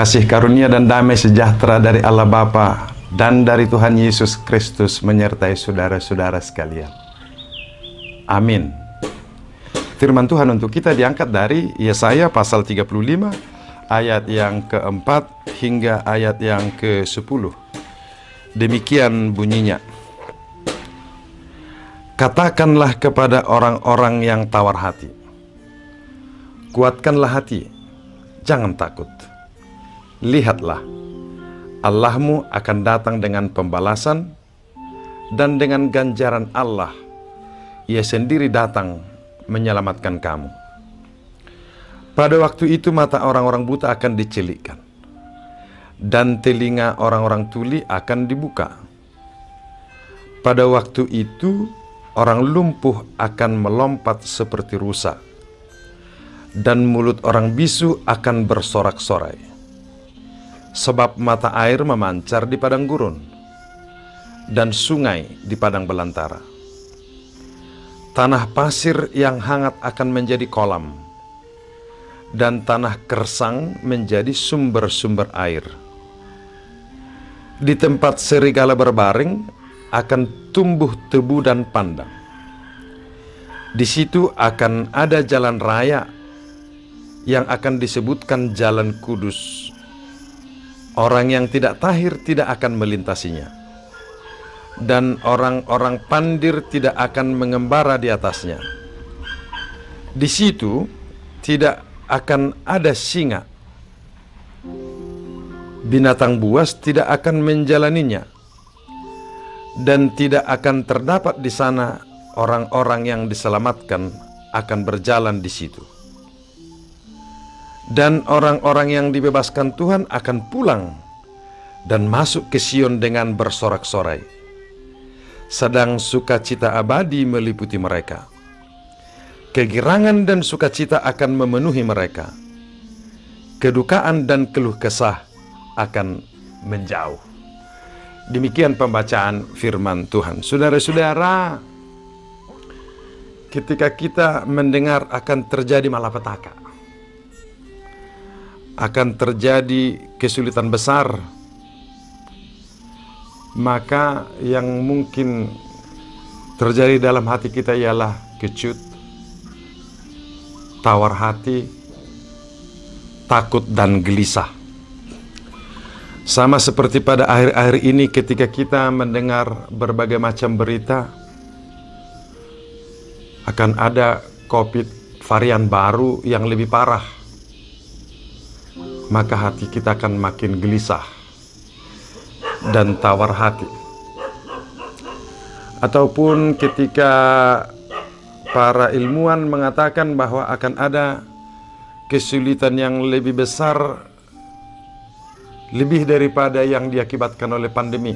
Kasih karunia dan damai sejahtera dari Allah Bapa dan dari Tuhan Yesus Kristus menyertai saudara-saudara sekalian. Amin. Firman Tuhan untuk kita diangkat dari Yesaya pasal 35 ayat yang keempat hingga ayat yang ke-10. Demikian bunyinya. Katakanlah kepada orang-orang yang tawar hati, kuatkanlah hati, jangan takut. Lihatlah, Allahmu akan datang dengan pembalasan, dan dengan ganjaran Allah, Ia sendiri datang menyelamatkan kamu. Pada waktu itu mata orang-orang buta akan dicelikkan, dan telinga orang-orang tuli akan dibuka. Pada waktu itu orang lumpuh akan melompat seperti rusa, dan mulut orang bisu akan bersorak-sorai. Sebab mata air memancar di padang gurun, dan sungai di padang belantara. Tanah pasir yang hangat akan menjadi kolam, dan tanah kersang menjadi sumber-sumber air. Di tempat serigala berbaring akan tumbuh tebu dan pandan. Di situ akan ada jalan raya yang akan disebutkan Jalan Kudus. Orang yang tidak tahir tidak akan melintasinya, dan orang-orang pandir tidak akan mengembara di atasnya. Di situ tidak akan ada singa, binatang buas tidak akan menjalaninya, dan tidak akan terdapat di sana orang-orang yang diselamatkan akan berjalan di situ. Dan orang-orang yang dibebaskan Tuhan akan pulang dan masuk ke Sion dengan bersorak-sorai. Sedang sukacita abadi meliputi mereka. Kegirangan dan sukacita akan memenuhi mereka. Kedukaan dan keluh kesah akan menjauh. Demikian pembacaan firman Tuhan. Saudara-saudara, ketika kita mendengar akan terjadi malapetaka, akan terjadi kesulitan besar, maka yang mungkin terjadi dalam hati kita ialah kecut, tawar hati, takut dan gelisah. Sama seperti pada akhir-akhir ini ketika kita mendengar berbagai macam berita akan ada COVID varian baru yang lebih parah, maka hati kita akan makin gelisah dan tawar hati. Ataupun ketika para ilmuwan mengatakan bahwa akan ada kesulitan yang lebih besar, lebih daripada yang diakibatkan oleh pandemi,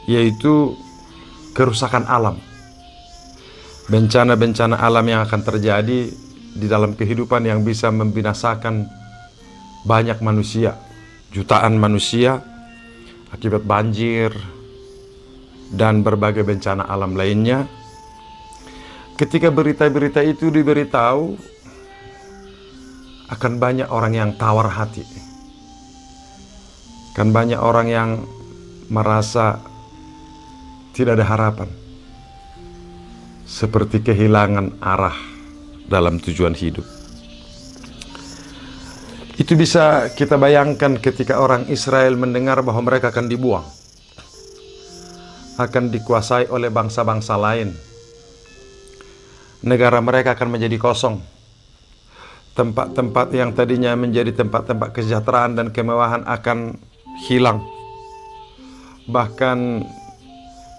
yaitu kerusakan alam, bencana-bencana alam yang akan terjadi di dalam kehidupan yang bisa membinasakan banyak manusia, jutaan manusia akibat banjir dan berbagai bencana alam lainnya. Ketika berita-berita itu diberitahu, akan banyak orang yang tawar hati, akan banyak orang yang merasa tidak ada harapan, seperti kehilangan arah dalam tujuan hidup. Itu bisa kita bayangkan ketika orang Israel mendengar bahwa mereka akan dibuang, akan dikuasai oleh bangsa-bangsa lain. Negara mereka akan menjadi kosong. Tempat-tempat yang tadinya menjadi tempat-tempat kesejahteraan dan kemewahan akan hilang. Bahkan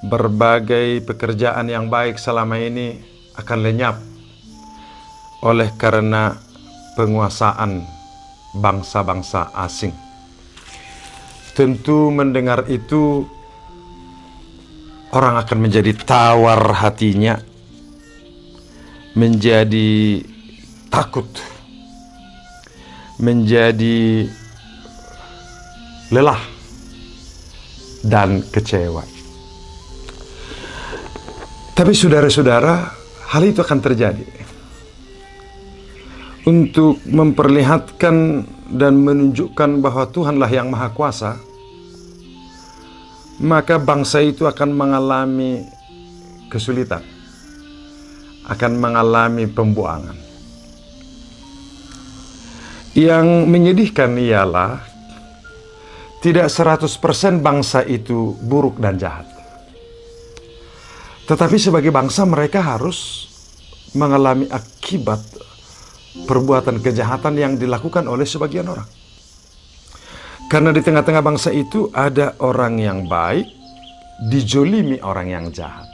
berbagai pekerjaan yang baik selama ini akan lenyap oleh karena penguasaan bangsa-bangsa asing. Tentu mendengar itu orang akan menjadi tawar hatinya, menjadi takut, menjadi lelah dan kecewa. Tapi saudara-saudara, hal itu akan terjadi. untuk memperlihatkan dan menunjukkan bahwa Tuhanlah yang Maha Kuasa, maka bangsa itu akan mengalami kesulitan, akan mengalami pembuangan. Yang menyedihkan ialah tidak 100% bangsa itu buruk dan jahat. Tetapi sebagai bangsa mereka harus mengalami akibat perbuatan kejahatan yang dilakukan oleh sebagian orang. Karena di tengah-tengah bangsa itu ada orang yang baik, dijolimi orang yang jahat.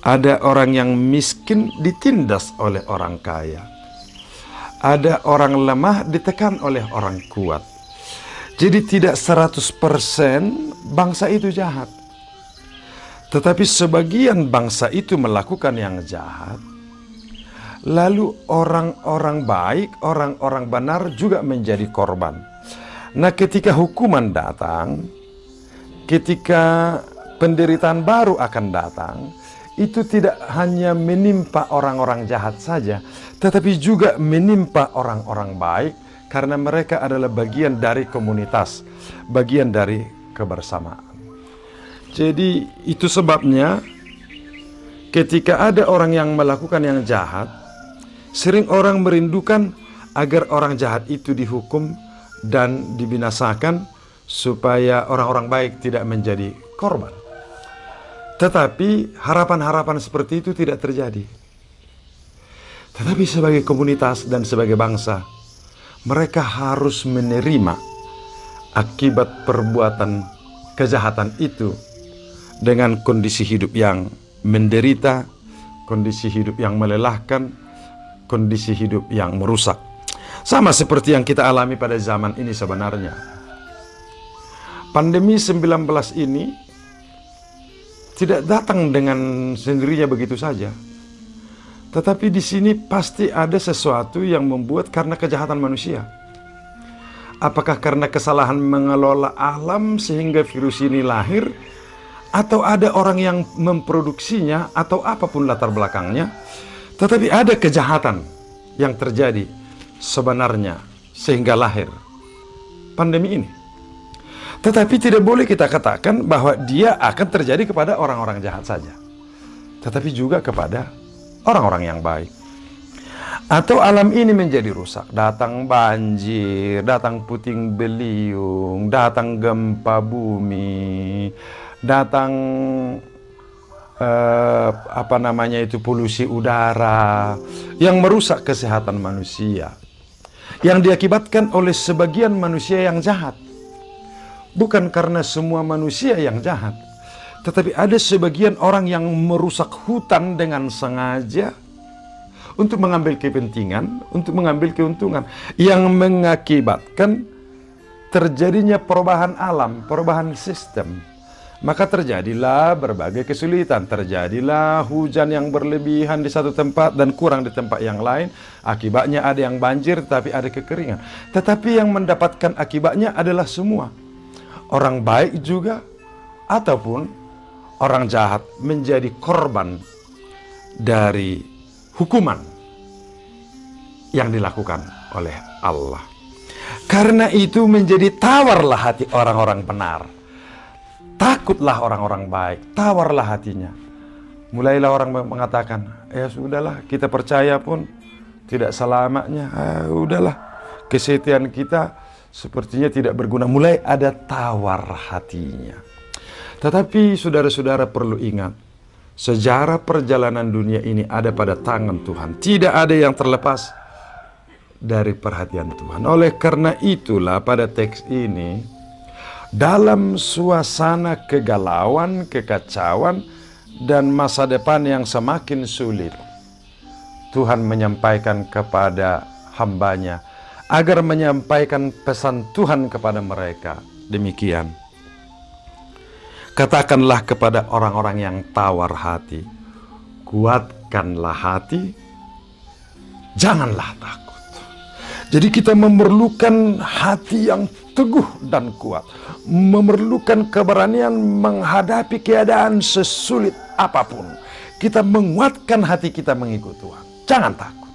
Ada orang yang miskin ditindas oleh orang kaya. Ada orang lemah ditekan oleh orang kuat. Jadi tidak 100% bangsa itu jahat. Tetapi sebagian bangsa itu melakukan yang jahat. Lalu orang-orang baik, orang-orang benar juga menjadi korban. Nah, ketika hukuman datang, ketika penderitaan baru akan datang, itu tidak hanya menimpa orang-orang jahat saja, tetapi juga menimpa orang-orang baik, karena mereka adalah bagian dari komunitas, bagian dari kebersamaan. Jadi itu sebabnya ketika ada orang yang melakukan yang jahat, sering orang merindukan agar orang jahat itu dihukum dan dibinasakan supaya orang-orang baik tidak menjadi korban. Tetapi harapan-harapan seperti itu tidak terjadi. Tetapi sebagai komunitas dan sebagai bangsa, mereka harus menerima akibat perbuatan kejahatan itu dengan kondisi hidup yang menderita, kondisi hidup yang melelahkan, kondisi hidup yang merusak. Sama seperti yang kita alami pada zaman ini sebenarnya. Pandemi 19 ini tidak datang dengan sendirinya begitu saja. Tetapi di sini pasti ada sesuatu yang membuat karena kejahatan manusia. Apakah karena kesalahan mengelola alam sehingga virus ini lahir, atau ada orang yang memproduksinya, atau apapun latar belakangnya, tetapi ada kejahatan yang terjadi sebenarnya sehingga lahir pandemi ini. Tetapi tidak boleh kita katakan bahwa dia akan terjadi kepada orang-orang jahat saja, tetapi juga kepada orang-orang yang baik. Atau alam ini menjadi rusak, datang banjir, datang puting beliung, datang gempa bumi, datang polusi udara yang merusak kesehatan manusia, yang diakibatkan oleh sebagian manusia yang jahat. Bukan karena semua manusia yang jahat, tetapi ada sebagian orang yang merusak hutan dengan sengaja untuk mengambil kepentingan, untuk mengambil keuntungan, yang mengakibatkan terjadinya perubahan alam, perubahan sistem. Maka terjadilah berbagai kesulitan, terjadilah hujan yang berlebihan di satu tempat dan kurang di tempat yang lain. Akibatnya ada yang banjir, tetapi ada kekeringan. Tetapi yang mendapatkan akibatnya adalah semua. Orang baik juga ataupun orang jahat menjadi korban dari hukuman yang dilakukan oleh Allah. Karena itu menjadi tawarlah hati orang-orang benar. Takutlah orang-orang baik, tawarlah hatinya. Mulailah orang mengatakan, ya sudahlah, kita percaya pun tidak selamanya. Udahlah, kesetiaan kita sepertinya tidak berguna. Mulai ada tawar hatinya. Tetapi saudara-saudara perlu ingat, sejarah perjalanan dunia ini ada pada tangan Tuhan. Tidak ada yang terlepas dari perhatian Tuhan. Oleh karena itulah pada teks ini, dalam suasana kegalauan, kekacauan, dan masa depan yang semakin sulit, Tuhan menyampaikan kepada hambanya agar menyampaikan pesan Tuhan kepada mereka. Demikian, katakanlah kepada orang-orang yang tawar hati, kuatkanlah hati, janganlah takut. Jadi kita memerlukan hati yang teguh dan kuat, memerlukan keberanian menghadapi keadaan sesulit apapun. Kita menguatkan hati kita mengikut Tuhan. Jangan takut.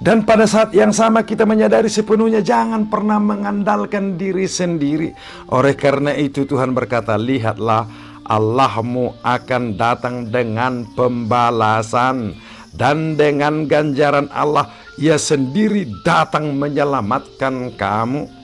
Dan pada saat yang sama kita menyadari sepenuhnya jangan pernah mengandalkan diri sendiri. Oleh karena itu Tuhan berkata, lihatlah Allahmu akan datang dengan pembalasan, dan dengan ganjaran Allah Ia sendiri datang menyelamatkan kamu.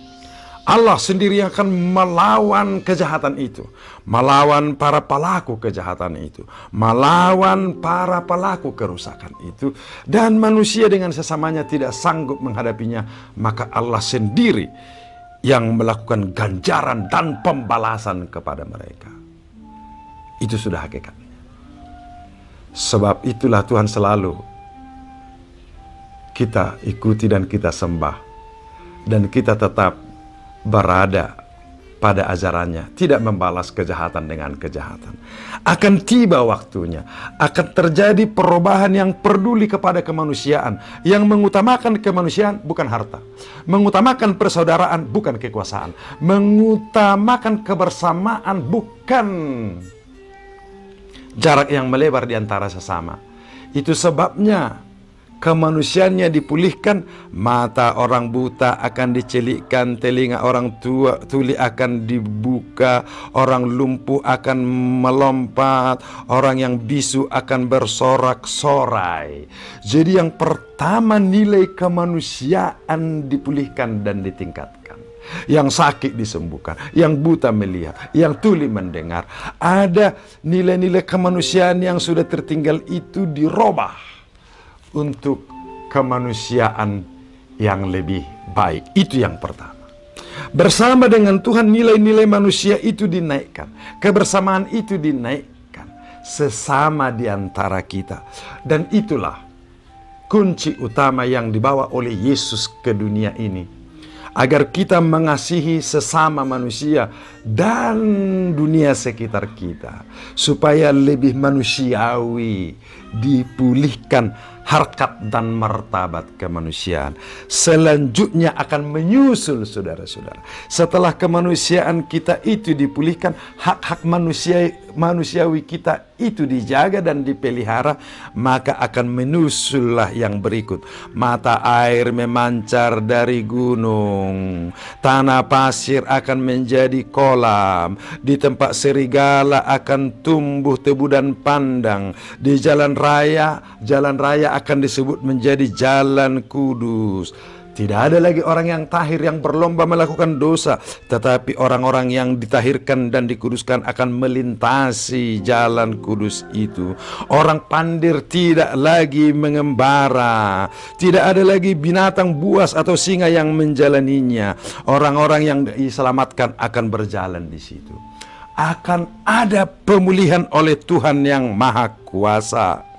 Allah sendiri akan melawan kejahatan itu, melawan para pelaku kejahatan itu, melawan para pelaku kerusakan itu. Dan manusia dengan sesamanya tidak sanggup menghadapinya, maka Allah sendiri yang melakukan ganjaran dan pembalasan kepada mereka. Itu sudah hakikatnya. Sebab itulah Tuhan selalu kita ikuti dan kita sembah, dan kita tetap berada pada ajarannya, tidak membalas kejahatan dengan kejahatan. Akan tiba waktunya, akan terjadi perubahan yang peduli kepada kemanusiaan, yang mengutamakan kemanusiaan bukan harta, mengutamakan persaudaraan bukan kekuasaan, mengutamakan kebersamaan bukan jarak yang melebar di antara sesama. Itu sebabnya kemanusiaannya dipulihkan, mata orang buta akan dicelikkan, telinga orang tua tuli akan dibuka, orang lumpuh akan melompat, orang yang bisu akan bersorak-sorai. Jadi yang pertama, nilai kemanusiaan dipulihkan dan ditingkatkan. Yang sakit disembuhkan, yang buta melihat, yang tuli mendengar. Ada nilai-nilai kemanusiaan yang sudah tertinggal itu dirubah untuk kemanusiaan yang lebih baik. Itu yang pertama. Bersama dengan Tuhan, nilai-nilai manusia itu dinaikkan, kebersamaan itu dinaikkan sesama di antara kita. Dan itulah kunci utama yang dibawa oleh Yesus ke dunia ini, agar kita mengasihi sesama manusia dan dunia sekitar kita, supaya lebih manusiawi, dipulihkan harkat dan martabat kemanusiaan. Selanjutnya akan menyusul, saudara-saudara. Setelah kemanusiaan kita itu dipulihkan, hak-hak manusiawi kita itu dijaga dan dipelihara, maka akan menyusullah yang berikut. Mata air memancar dari gunung, tanah pasir akan menjadi kolam, di tempat serigala akan tumbuh tebu dan pandang, di jalan raya akan disebut menjadi jalan kudus. Tidak ada lagi orang yang tahir yang berlomba melakukan dosa, tetapi orang-orang yang ditahirkan dan dikuduskan akan melintasi jalan kudus itu. Orang pandir tidak lagi mengembara, tidak ada lagi binatang buas atau singa yang menjalaninya. Orang-orang yang diselamatkan akan berjalan di situ. Akan ada pemulihan oleh Tuhan yang Maha Kuasa.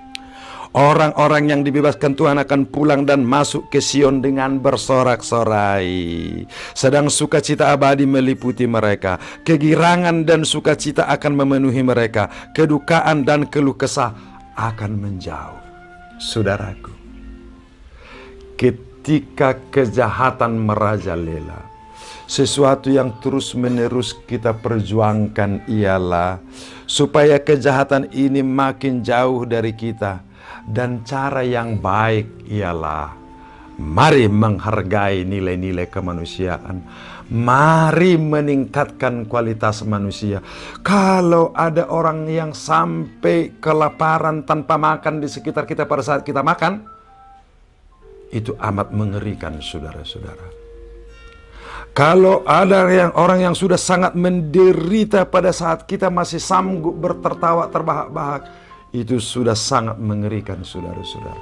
Orang-orang yang dibebaskan Tuhan akan pulang dan masuk ke Sion dengan bersorak-sorai. Sedang sukacita abadi meliputi mereka. Kegirangan dan sukacita akan memenuhi mereka. Kedukaan dan keluh kesah akan menjauh. Saudaraku, ketika kejahatan merajalela, sesuatu yang terus-menerus kita perjuangkan ialah supaya kejahatan ini makin jauh dari kita. Dan cara yang baik ialah mari menghargai nilai-nilai kemanusiaan. Mari meningkatkan kualitas manusia. Kalau ada orang yang sampai kelaparan tanpa makan di sekitar kita pada saat kita makan, itu amat mengerikan, saudara-saudara. Kalau ada orang yang sudah sangat menderita pada saat kita masih sanggup bertertawa terbahak-bahak, itu sudah sangat mengerikan, saudara-saudara.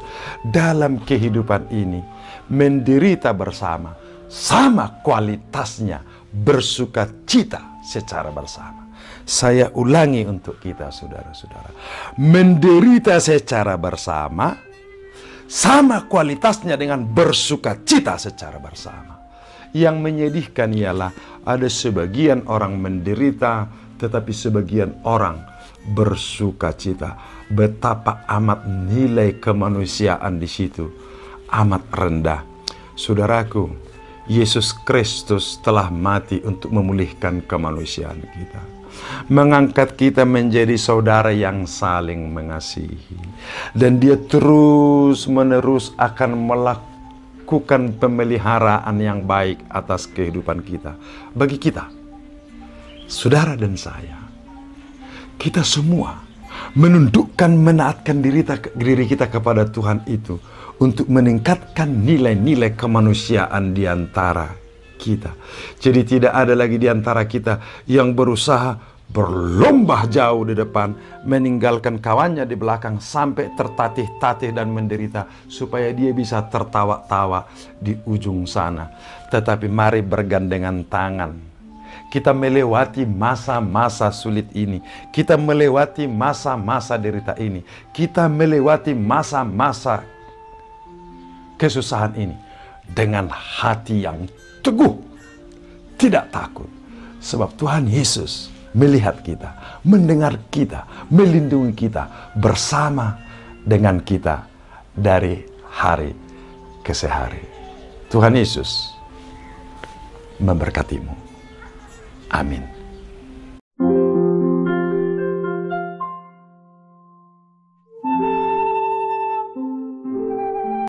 Dalam kehidupan ini, menderita bersama, sama kualitasnya bersuka cita secara bersama. Saya ulangi untuk kita, saudara-saudara. Menderita secara bersama, sama kualitasnya dengan bersuka cita secara bersama. Yang menyedihkan ialah ada sebagian orang menderita, tetapi sebagian orang bersuka cita. Betapa amat nilai kemanusiaan di situ amat rendah. Saudaraku, Yesus Kristus telah mati untuk memulihkan kemanusiaan kita, mengangkat kita menjadi saudara yang saling mengasihi, dan Dia terus menerus akan melakukan pemeliharaan yang baik atas kehidupan kita. Bagi kita, saudara dan saya, kita semua menundukkan, menaatkan diri kita kepada Tuhan itu untuk meningkatkan nilai-nilai kemanusiaan di antara kita. Jadi tidak ada lagi di antara kita yang berusaha berlomba jauh di depan, meninggalkan kawannya di belakang sampai tertatih-tatih dan menderita supaya dia bisa tertawa-tawa di ujung sana. Tetapi mari bergandengan tangan. Kita melewati masa-masa sulit ini. Kita melewati masa-masa derita ini. Kita melewati masa-masa kesusahan ini dengan hati yang teguh, tidak takut. Sebab Tuhan Yesus melihat kita, mendengar kita, melindungi kita, bersama dengan kita dari hari ke hari. Tuhan Yesus memberkatimu. Amin.